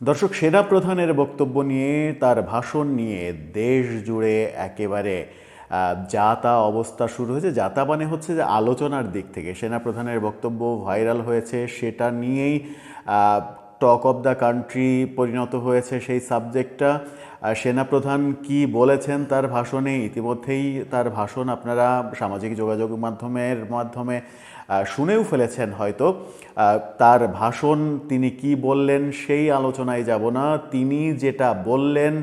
দর্শক, সেনাপ্রধানের বক্তব্য নিয়ে, তার ভাষণ নিয়ে দেশ জুড়ে একেবারে যা তা অবস্থা শুরু হয়েছে। যা তা মানে হচ্ছে যে আলোচনার দিক থেকে সেনাপ্রধানের বক্তব্য ভাইরাল হয়েছে, সেটা নিয়েই টক অব দ্য কান্ট্রি পরিণত হয়েছে সেই সাবজেক্টটা। সেনাপ্রধান কি বলেছেন তার ভাষণে, ইতিমধ্যেই তার ভাষণ আপনারা সামাজিক যোগাযোগ মাধ্যমে শুনেও ফেলেছেন হয়তো। তার ভাষণ, তিনি কি বললেন সেই আলোচনায় যাব না। তিনি যেটা বললেন,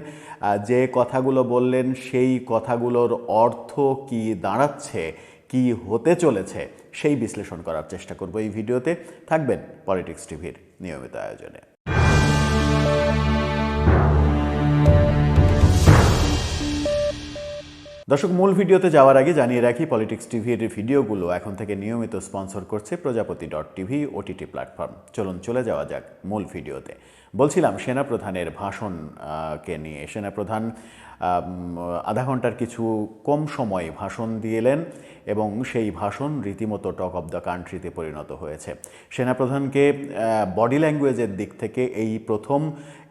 যে কথাগুলো বললেন, সেই কথাগুলোর অর্থ কি দাঁড়াচ্ছে, কি হতে চলেছে, সেই বিশ্লেষণ করার চেষ্টা করব এই ভিডিওতে। থাকবেন পলিটিক্স টিভির নিয়মিত আয়োজনে। দর্শক, মূল ভিডিওতে যাওয়ার আগে জানিয়ে রাখি, পলিটিক্স টিভির ভিডিওগুলো এখন থেকে নিয়মিত স্পন্সর করছে প্রজাপতি.টিভি ওটিটি প্ল্যাটফর্ম। চলুন চলে যাওয়া যাক মূল ভিডিওতে। বলছিলাম সেনাপ্রধানের ভাষণকে নিয়ে। সেনাপ্রধান আধা ঘন্টার কিছু কম সময়ে ভাষণ দিলেন এবং সেই ভাষণ রীতিমতো টক অব দ্য কান্ট্রিতে পরিণত হয়েছে। সেনাপ্রধানকে বডি ল্যাঙ্গুয়েজের দিক থেকে এই প্রথম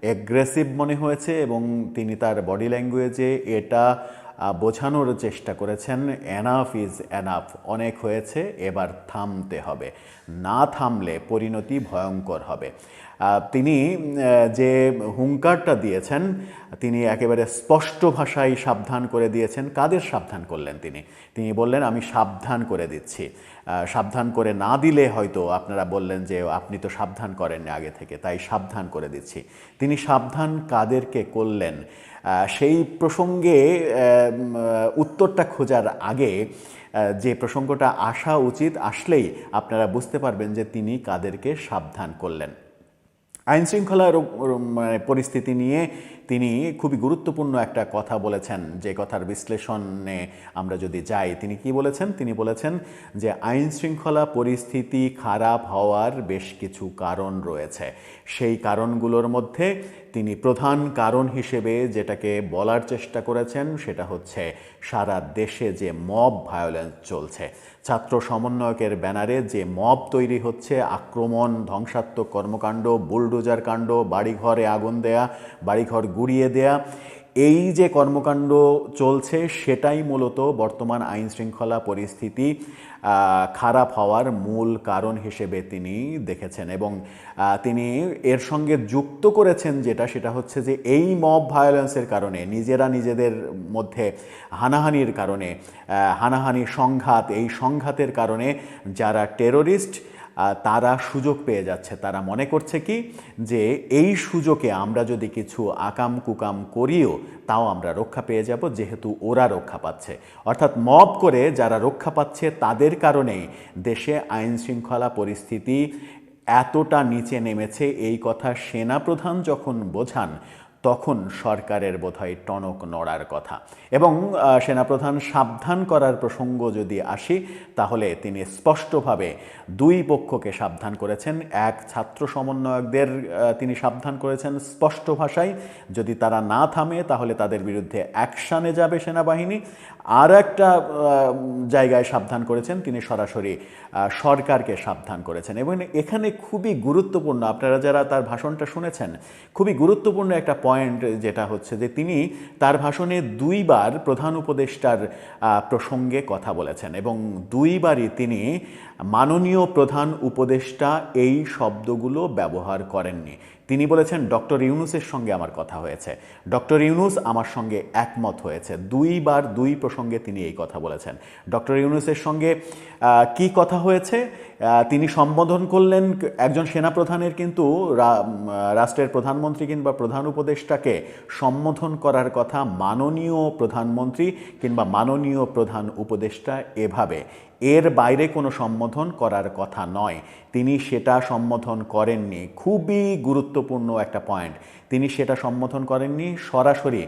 অ্যাগ্রেসিভ মনে হয়েছে এবং তিনি তার বডি ল্যাঙ্গুয়েজে এটা বোঝানোর চেষ্টা করেছেন, এনাফ ইজ এনাফ, অনেক হয়েছে, এবার থামতে হবে, না থামলে পরিণতি ভয়ঙ্কর হবে। তিনি যে হুঙ্কারটা দিয়েছেন, তিনি একেবারে স্পষ্ট ভাষায় সাবধান করে দিয়েছেন। কাদের সাবধান করলেন তিনি বললেন, আমি সাবধান করে দিচ্ছি। সাবধান করে না দিলে হয়তো আপনারা বললেন যে আপনি তো সাবধান করেননি আগে থেকে, তাই সাবধান করে দিচ্ছি। তিনি সাবধান কাদেরকে করলেন সেই প্রসঙ্গে উত্তরটা খোঁজার আগে যে প্রসঙ্গটা আসা উচিত, আসলেই আপনারা বুঝতে পারবেন যে তিনি কাদেরকে সাবধান করলেন। আইনশৃঙ্খলার পরিস্থিতি নিয়ে তিনি খুবই গুরুত্বপূর্ণ একটা কথা বলেছেন, যে কথার বিশ্লেষণে আমরা যদি যাই। তিনি কি বলেছেন? তিনি বলেছেন যে আইনশৃঙ্খলা পরিস্থিতি খারাপ হওয়ার বেশ কিছু কারণ রয়েছে। সেই কারণগুলোর মধ্যে তিনি প্রধান কারণ হিসেবে যেটাকে বলার চেষ্টা করেছেন সেটা হচ্ছে সারা দেশে যে মব ভায়োলেন্স চলছে, ছাত্র সমন্বয়কের ব্যানারে যে মব তৈরি হচ্ছে, আক্রমণ, ধ্বংসাত্মক কর্মকাণ্ড, বুলডোজার কাণ্ড, বাড়িঘরে আগুন দেয়া, বাড়িঘর গুড়িয়ে দেয়া, এই যে কর্মকাণ্ড চলছে সেটাই মূলত বর্তমান আইনশৃঙ্খলা পরিস্থিতি খারাপ হওয়ার মূল কারণ হিসেবে তিনি দেখেছেন। এবং তিনি এর সঙ্গে যুক্ত করেছেন সেটা হচ্ছে যে এই মব ভায়োলেন্সের কারণে, নিজেরা নিজেদের মধ্যে হানাহানির কারণে, হানাহানি সংঘাত, এই সংঘাতের কারণে যারা টেরোরিস্ট তারা সুযোগ পেয়ে যাচ্ছে। তারা মনে করছে কি যে এই সুযোগে আমরা যদি কিছু আকাম কুকাম করিও তাও আমরা রক্ষা পেয়ে যাব, যেহেতু ওরা রক্ষা পাচ্ছে। অর্থাৎ মব করে যারা রক্ষা পাচ্ছে তাদের কারণেই দেশে আইন শৃঙ্খলা পরিস্থিতি এতটা নিচে নেমেছে। এই কথা সেনাপ্রধান যখন বোঝান তখন সরকারের বোধহয় টনক নড়ার কথা। এবং সেনাপ্রধান সাবধান করার প্রসঙ্গ যদি আসি, তাহলে তিনি স্পষ্টভাবে দুই পক্ষকে সাবধান করেছেন। এক, ছাত্র সমন্বয়কদের তিনি সাবধান করেছেন স্পষ্ট ভাষায়, যদি তারা না থামে তাহলে তাদের বিরুদ্ধে অ্যাকশানে যাবে সেনাবাহিনী। আর একটা জায়গায় সাবধান করেছেন তিনি সরাসরি সরকারকে সাবধান করেছেন। এবং এখানে খুবই গুরুত্বপূর্ণ, আপনারা যারা তার ভাষণটা শুনেছেন, খুবই গুরুত্বপূর্ণ একটা পয়েন্ট যেটা হচ্ছে যে তিনি তার ভাষণে দুইবার প্রধান উপদেষ্টার প্রসঙ্গে কথা বলেছেন এবং দুইবারই তিনি মাননীয় প্রধান উপদেষ্টা এই শব্দগুলো ব্যবহার করেননি। তিনি বলেছেন ডক্টর ইউনূসের সঙ্গে আমার কথা হয়েছে, ডক্টর ইউনূস আমার সঙ্গে একমত হয়েছে। দুইবার দুই প্রসঙ্গে তিনি এই কথা বলেছেন। ডক্টর ইউনূসের সঙ্গে কি কথা হয়েছে তিনি সম্বোধন করলেন। একজন সেনাপ্রধানের কিন্তু রাষ্ট্রের প্রধানমন্ত্রী কিংবা প্রধান উপদেষ্টাকে সম্বোধন করার কথা মাননীয় প্রধানমন্ত্রী কিংবা মাননীয় প্রধান উপদেষ্টা, এভাবে, এর বাইরে কোনো সম্বোধন করার কথা নয়। তিনি সেটা সম্বোধন করেননি। খুবই গুরুত্বপূর্ণ একটা পয়েন্ট, তিনি সেটা সম্বোধন করেননি, সরাসরি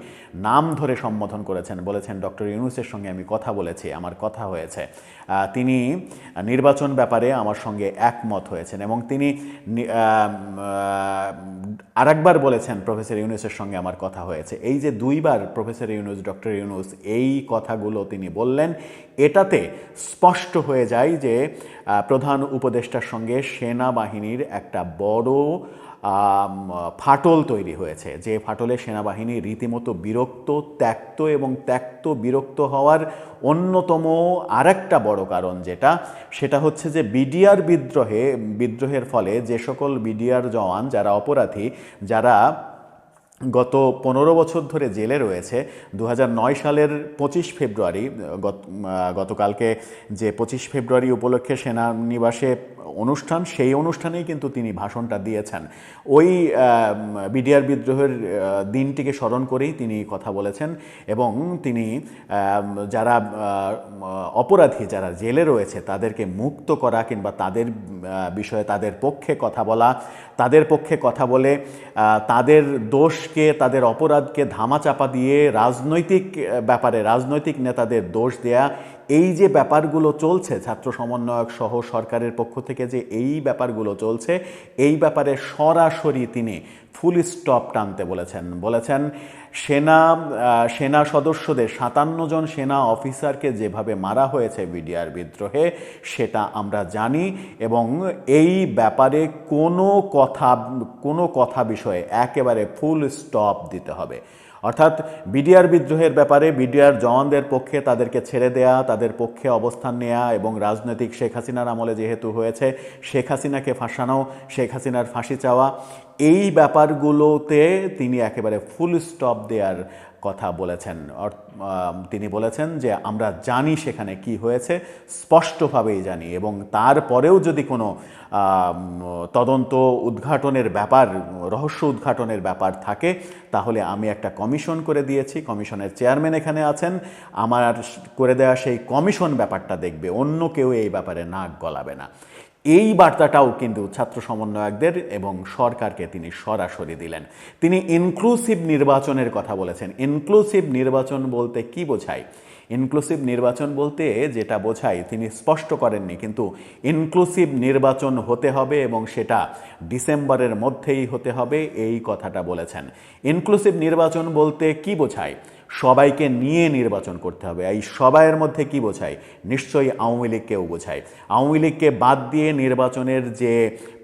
নাম ধরে সম্বোধন করেছেন। বলেছেন ডক্টর ইউনূসের সঙ্গে আমি কথা বলেছি, আমার কথা হয়েছে, তিনি নির্বাচন ব্যাপারে আমার সঙ্গে একমত হয়েছেন। এবং তিনি আরেকবার বলেছেন প্রফেসর ইউনূসের সঙ্গে আমার কথা হয়েছে। এই যে দুইবার প্রফেসর ইউনূস, ডক্টর ইউনূস এই কথাগুলো তিনি বললেন, এটাতে স্পষ্ট হয়ে যায় যে প্রধান উপদেষ্টার সঙ্গে সেনাবাহিনীর একটা বড় ফাটল তৈরি হয়েছে, যে ফাটলে সেনাবাহিনী রীতিমতো বিরক্ত, বিরক্ত হওয়ার অন্যতম আরেকটা বড় কারণ সেটা হচ্ছে যে বিদ্রোহের ফলে যে সকল বিডিআর জওয়ান যারা অপরাধী, যারা গত 15 বছর ধরে জেলে রয়েছে, 2009 সালের 25 ফেব্রুয়ারি গতকালকে যে 25 ফেব্রুয়ারি উপলক্ষে সেনানিবাসে অনুষ্ঠান, সেই অনুষ্ঠানেই কিন্তু তিনি ভাষণটা দিয়েছেন। ওই বিডিআর বিদ্রোহের দিনটিকে স্মরণ করেই তিনি কথা বলেছেন এবং তিনি যারা অপরাধী, যারা জেলে রয়েছে তাদেরকে মুক্ত করা কিংবা তাদের বিষয়ে তাদের পক্ষে কথা বলে তাদের দোষকে, তাদের অপরাধকে ধামাচাপা দিয়ে রাজনৈতিক নেতাদের দোষ দেয়া, এই যে ব্যাপারগুলো চলছে, ছাত্র সমন্বয়ক সহ সরকারের পক্ষ থেকে যে এই ব্যাপারগুলো চলছে, এই ব্যাপারে সরাসরি তিনি ফুল স্টপ টানতে বলেছেন সেনা সদস্যদের 57 জন সেনা অফিসারকে যেভাবে মারা হয়েছে বিডিআর বিদ্রোহে, সেটা আমরা জানি এবং এই ব্যাপারে কোনো কথা বিষয়ে একেবারে ফুল স্টপ দিতে হবে। অর্থাৎ বিডিআর বিদ্রোহের ব্যাপারে বিডিআর জওয়ানদের পক্ষে তাদেরকে ছেড়ে দেয়া, তাদের পক্ষে অবস্থান নেওয়া এবং রাজনৈতিক শেখ হাসিনার আমলে যেহেতু হয়েছে, শেখ হাসিনাকে ফাঁসানো, শেখ হাসিনার ফাঁসি চাওয়া, এই ব্যাপারগুলোতে তিনি একেবারে ফুল স্টপ দেওয়ার কথা বলেছেন। তিনি বলেছেন যে আমরা জানি সেখানে কি হয়েছে, স্পষ্টভাবেই জানি, এবং তারপরেও যদি কোনো তদন্ত উদ্ঘাটনের ব্যাপার, রহস্য উদ্ঘাটনের ব্যাপার থাকে, তাহলে আমি একটা কমিশন করে দিয়েছি, কমিশনের চেয়ারম্যান এখানে আছেন, আমার করে দেওয়া সেই কমিশন ব্যাপারটা দেখবে, অন্য কেউ এই ব্যাপারে নাক গলাবে না। এই বার্তাটাও কিন্তু ছাত্র সমন্বয়কদের এবং সরকারকে তিনি সরাসরি দিলেন। তিনি ইনক্লুসিভ নির্বাচনের কথা বলেছেন। ইনক্লুসিভ নির্বাচন বলতে কি বোঝায়? ইনক্লুসিভ নির্বাচন বলতে যেটা বোঝায় তিনি স্পষ্ট করেননি, কিন্তু ইনক্লুসিভ নির্বাচন হতে হবে এবং সেটা ডিসেম্বরের মধ্যেই হতে হবে, এই কথাটা বলেছেন। ইনক্লুসিভ নির্বাচন বলতে কি বোঝায়? সবাইকে নিয়ে নির্বাচন করতে হবে। এই সবাইয়ের মধ্যে কি বোঝায়? নিশ্চয়ই আওয়ামী লীগকেও বোঝায়। আওয়ামী লীগকে বাদ দিয়ে নির্বাচনের যে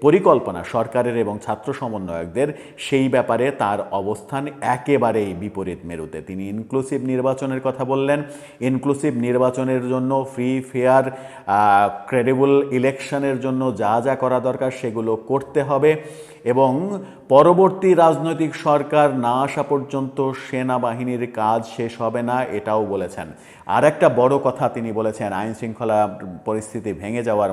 পরিকল্পনা সরকারের এবং ছাত্র সমন্বয়কদের, সেই ব্যাপারে তার অবস্থান একেবারেই বিপরীত মেরুতে। তিনি ইনক্লুসিভ নির্বাচনের কথা বললেন। ইনক্লুসিভ নির্বাচনের জন্য ফ্রি, ফেয়ার, ক্রেডিবল ইলেকশনের জন্য যা যা করা দরকার সেগুলো করতে হবে এবং পরবর্তী রাজনৈতিক সরকার না আসা পর্যন্ত সেনাবাহিনীর কাজ শেষ হবে না, এটাও বলেছেন। আর একটা বড় কথা তিনি বলেছেন, আইন শৃঙ্খলা পরিস্থিতি ভেঙে যাওয়ার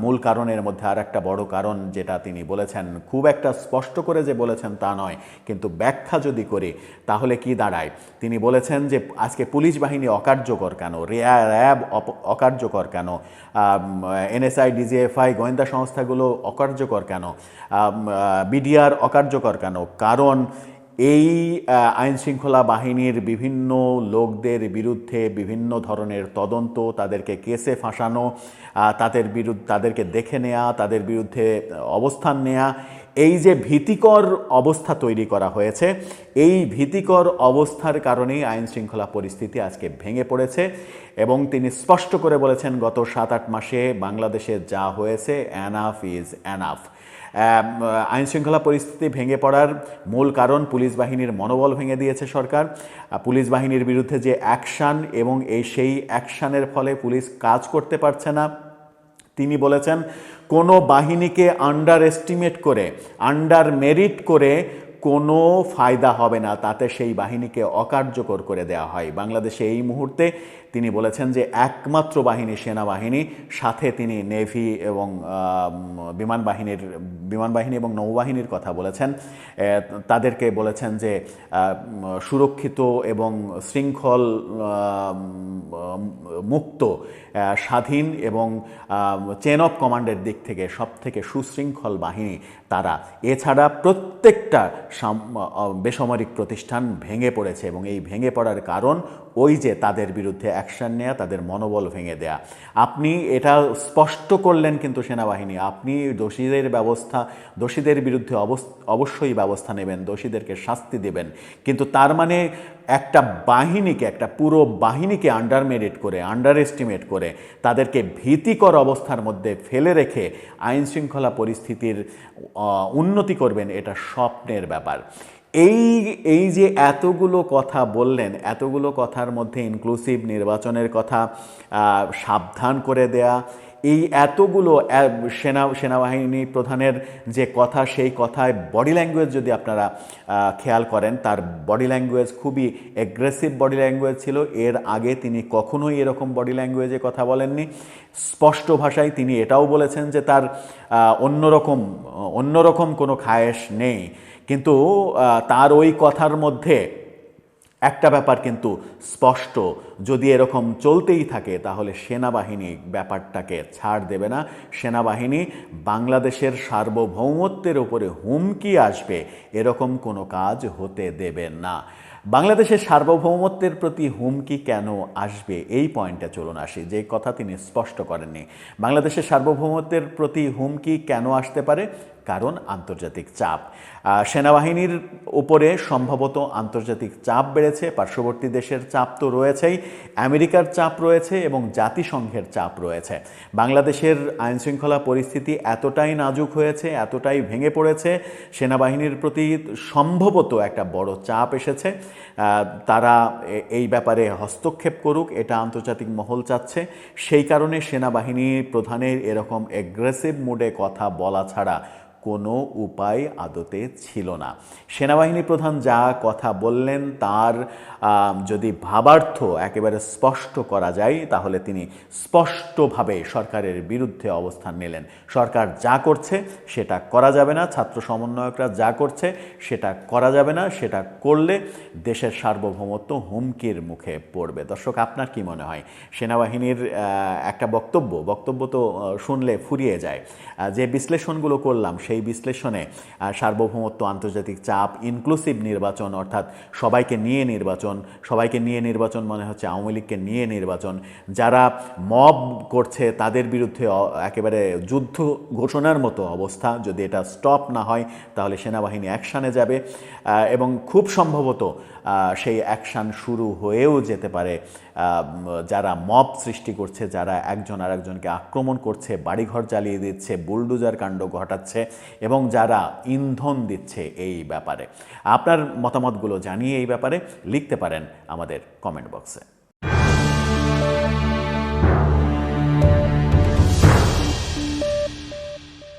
মূল কারণের মধ্যে আর একটা বড় কারণ যেটা তিনি বলেছেন, খুব একটা স্পষ্ট করে যে বলেছেন তা নয়, কিন্তু ব্যাখ্যা যদি করি তাহলে কি দাঁড়ায়? তিনি বলেছেন যে আজকে পুলিশ বাহিনী অকার্যকর কেন, র্যাব অকার্যকর কেন, এনএসআই, ডিজিএফআই, গোয়েন্দা সংস্থাগুলো অকার্যকর কেন, বিডিআর অকার্যকর কেন? কারণ এই আইনশৃঙ্খলা বাহিনীর বিভিন্ন লোকদের বিরুদ্ধে বিভিন্ন ধরনের তদন্ত, তাদেরকে কেসে ফাঁসানো, তাদেরকে দেখে নেওয়া, তাদের বিরুদ্ধে অবস্থান নেওয়া, এই যে ভীতিকর অবস্থা তৈরি করা হয়েছে, এই ভীতিকর অবস্থার কারণেই আইনশৃঙ্খলা পরিস্থিতি আজকে ভেঙে পড়েছে। এবং তিনি স্পষ্ট করে বলেছেন গত 7-8 মাসে বাংলাদেশে যা হয়েছে, এনাফ ইজ এনাফ। আইনশৃঙ্খলা পরিস্থিতি ভেঙে পড়ার মূল কারণ পুলিশ বাহিনীর মনোবল ভেঙে দিয়েছে সরকার। পুলিশ বাহিনীর বিরুদ্ধে যে অ্যাকশান এবং সেই অ্যাকশানের ফলে পুলিশ কাজ করতে পারছে না। তিনি বলেছেন কোনো বাহিনীকে আন্ডার মেরিট করে কোনো ফায়দা হবে না, তাতে সেই বাহিনীকে অকার্যকর করে দেওয়া হয়। বাংলাদেশে এই মুহূর্তে তিনি বলেছেন যে একমাত্র বাহিনী সেনাবাহিনী, সাথে তিনি নেভি এবং বিমানবাহিনী এবং নৌবাহিনীর কথা বলেছেন। তাদেরকে বলেছেন যে সুরক্ষিত এবং শৃঙ্খল মুক্ত, স্বাধীন এবং চেন অফ কমান্ডের দিক থেকে সবথেকে সুশৃঙ্খল বাহিনী তারা। এছাড়া প্রত্যেকটা বেসামরিক প্রতিষ্ঠান ভেঙে পড়েছে এবং এই ভেঙে পড়ার কারণ ওই যে তাদের বিরুদ্ধে অ্যাকশন নেওয়া, তাদের মনোবল ভেঙে দেয়া। আপনি এটা স্পষ্ট করলেন কিন্তু সেনাবাহিনী, আপনি দোষীদের বিরুদ্ধে অবশ্যই ব্যবস্থা নেবেন, দোষীদেরকে শাস্তি দেবেন, কিন্তু তার মানে একটা বাহিনীকে, একটা পুরো বাহিনীকে আন্ডার এস্টিমেট করে তাদেরকে ভীতিকর অবস্থার মধ্যে ফেলে রেখে আইন শৃঙ্খলা পরিস্থিতির উন্নতি করবেন, এটা স্বপ্নের ব্যাপার। এই যে এতগুলো কথা বললেন, এতগুলো কথার মধ্যে ইনক্লুসিভ নির্বাচনের কথা, সাবধান করে দেয়া, এই এতগুলো সেনাবাহিনী প্রধানের যে কথা, সেই কথায় বডি ল্যাঙ্গুয়েজ যদি আপনারা খেয়াল করেন, তার বডি ল্যাঙ্গুয়েজ খুবই অ্যাগ্রেসিভ বডি ল্যাঙ্গুয়েজ ছিল। এর আগে তিনি কখনোই এরকম বডি ল্যাঙ্গুয়েজে কথা বলেননি। স্পষ্ট ভাষায় তিনি এটাও বলেছেন যে তার অন্যরকম কোনো খায়েশ নেই, কিন্তু তার ওই কথার মধ্যে একটা ব্যাপার কিন্তু স্পষ্ট, যদি এরকম চলতেই থাকে তাহলে সেনাবাহিনী ব্যাপারটাকে ছাড় দেবে না। সেনাবাহিনী বাংলাদেশের সার্বভৌমত্বের উপরে হুমকি আসবে এরকম কোনো কাজ হতে দেবে না। বাংলাদেশের সার্বভৌমত্বের প্রতি হুমকি কেন আসবে, এই পয়েন্টে চলুন আসি, যে কথা তিনি স্পষ্ট করেননি। বাংলাদেশের সার্বভৌমত্বের প্রতি হুমকি কেন আসতে পারে? কারণ আন্তর্জাতিক চাপ। সেনাবাহিনীর উপরে সম্ভবত আন্তর্জাতিক চাপ বেড়েছে, পার্শ্ববর্তী দেশের চাপ তো রয়েছেই, আমেরিকার চাপ রয়েছে এবং জাতিসংঘের চাপ রয়েছে। বাংলাদেশের আইনশৃঙ্খলা পরিস্থিতি এতটাই নাজুক হয়েছে, এতটাই ভেঙে পড়েছে, সেনাবাহিনীর প্রতি সম্ভবত একটা বড় চাপ এসেছে। তারা এই ব্যাপারে হস্তক্ষেপ করুক, এটা আন্তর্জাতিক মহল চাচ্ছে। সেই কারণে সেনাবাহিনী প্রধানের এরকম অ্যাগ্রেসিভ মুডে কথা বলা ছাড়া কোনো উপায় আদতে ছিল না। সেনাবাহিনী প্রধান যা কথা বললেন তার যদি ভাবার্থ একেবারে স্পষ্ট করা যায়, তাহলে তিনি স্পষ্টভাবে সরকারের বিরুদ্ধে অবস্থান নিলেন। সরকার যা করছে সেটা করা যাবে না, ছাত্র সমন্বয়করা যা করছে সেটা করা যাবে না, সেটা করলে দেশের সার্বভৌমত্ব হুমকির মুখে পড়বে। দর্শক, আপনার কি মনে হয়? সেনাবাহিনীর একটা বক্তব্য তো শুনলে ফুরিয়ে যায়। যে বিশ্লেষণগুলো করলাম সেই বিশ্লেষণে সার্বভৌমত্ব, আন্তর্জাতিক চাপ, ইনক্লুসিভ নির্বাচন, অর্থাৎ সবাইকে নিয়ে নির্বাচন মানে হচ্ছে আওয়ামী লীগকে নিয়ে নির্বাচন, যারা মব করছে তাদের বিরুদ্ধে একেবারে যুদ্ধ ঘোষণার মতো অবস্থা, যদি এটা স্টপ না হয় তাহলে সেনাবাহিনী অ্যাকশানে যাবে এবং খুব সম্ভবত সেই অ্যাকশান শুরু হয়েও যেতে পারে। যারা মব সৃষ্টি করছে, যারা একজন আরেকজনকে আক্রমণ করছে, বাড়িঘর জ্বালিয়ে দিচ্ছে, বুলডোজার কাণ্ড ঘটাচ্ছে এবং যারা ইন্ধন দিচ্ছে এই ব্যাপারে, আপনার মতামতগুলো জানিয়ে এই ব্যাপারে লিখতে পারেন আমাদের কমেন্ট বক্সে।